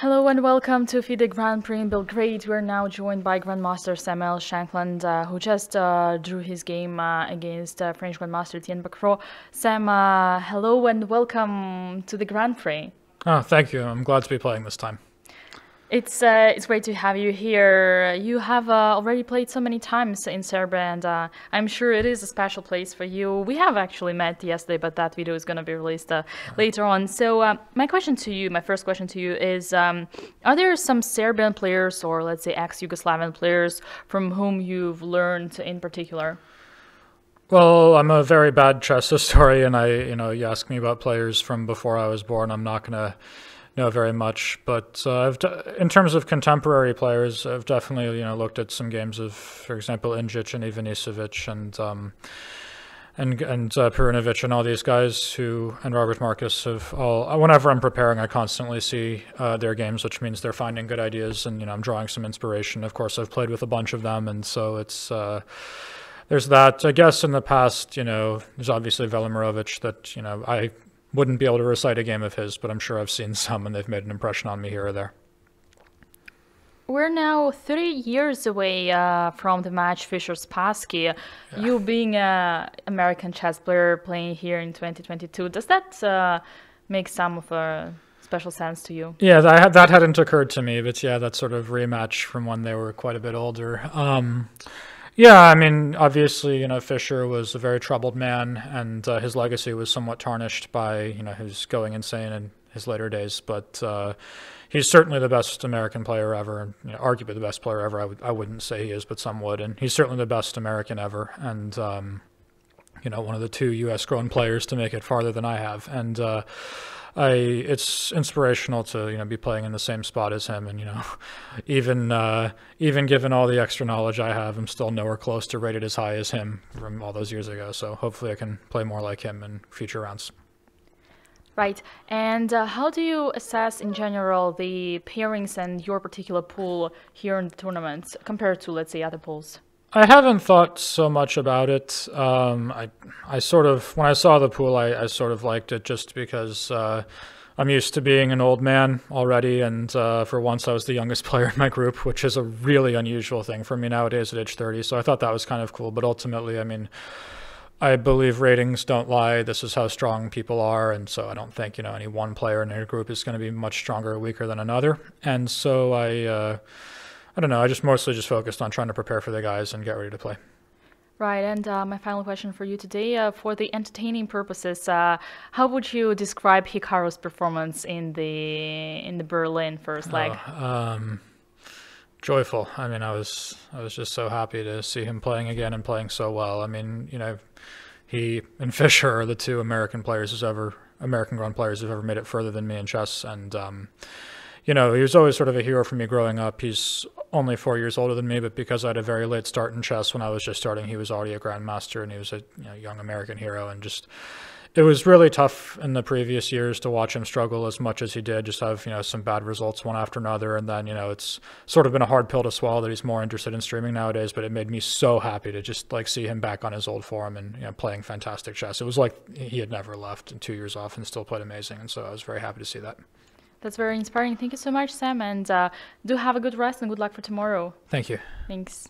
Hello and welcome to FIDE Grand Prix in Belgrade. We're now joined by Grandmaster Samuel Shankland, who just drew his game against French Grandmaster Tien Bacro. Sam, hello and welcome to the Grand Prix. Oh, thank you. I'm glad to be playing this time. It's great to have you here. You have already played so many times in Serbia, and I'm sure it is a special place for you. We have actually met yesterday, but that video is going to be released later on. So my first question to you is, are there some Serbian players or let's say ex-Yugoslavian players from whom you've learned in particular? Well, I'm a very bad chess historian. You ask me about players from before I was born, I'm not going to know very much, but in terms of contemporary players, I've definitely looked at some games of, for example, Injic and Ivanisevic and Pirinovic and all these guys and Robert Marcus have all. Whenever I'm preparing, I constantly see their games, which means they're finding good ideas, and I'm drawing some inspiration. Of course, I've played with a bunch of them, and so it's. There's that. I guess in the past, there's obviously Velimirovic that I wouldn't be able to recite a game of his, but I'm sure I've seen some and they've made an impression on me here or there. We're now 30 years away from the match Fischer Spassky. Yeah. You being an American chess player playing here in 2022, does that make some of a special sense to you? Yeah, that hadn't occurred to me, but yeah, that sort of rematch from when they were quite a bit older. Yeah, I mean, obviously, Fischer was a very troubled man, and his legacy was somewhat tarnished by, his going insane in his later days. But he's certainly the best American player ever, and arguably the best player ever. I wouldn't say he is, but some would. And he's certainly the best American ever, and one of the two U.S.-grown players to make it farther than I have. And it's inspirational to be playing in the same spot as him, and even given all the extra knowledge I have, I'm still nowhere close to rated as high as him from all those years ago. So hopefully I can play more like him in future rounds. Right. And how do you assess in general the pairings and your particular pool here in the tournament compared to, let's say, other pools? I haven't thought so much about it. I sort of, when I saw the pool, I sort of liked it just because I'm used to being an old man already, and for once I was the youngest player in my group, which is a really unusual thing for me nowadays at age 30, so I thought that was kind of cool. But ultimately, I mean, I believe ratings don't lie. This is how strong people are, and so I don't think any one player in a group is going to be much stronger or weaker than another. And so I don't know, I mostly just focused on trying to prepare for the guys and get ready to play. Right, and my final question for you today, for the entertaining purposes, how would you describe Hikaru's performance in the Berlin first leg? Joyful. I mean, I was just so happy to see him playing again and playing so well. I mean, he and Fischer are the two American Grand players who've ever made it further than me in chess, and he was always sort of a hero for me growing up. He's only 4 years older than me, but because I had a very late start in chess when I was just starting, he was already a grandmaster, and he was a young American hero. And it was really tough in the previous years to watch him struggle as much as he did, just have some bad results one after another. And then it's sort of been a hard pill to swallow that he's more interested in streaming nowadays. But it made me so happy to just see him back on his old form and playing fantastic chess. It was like he had never left, and 2 years off and still played amazing. And so I was very happy to see that. That's very inspiring. Thank you so much, Sam, and do have a good rest and good luck for tomorrow. Thank you. Thanks.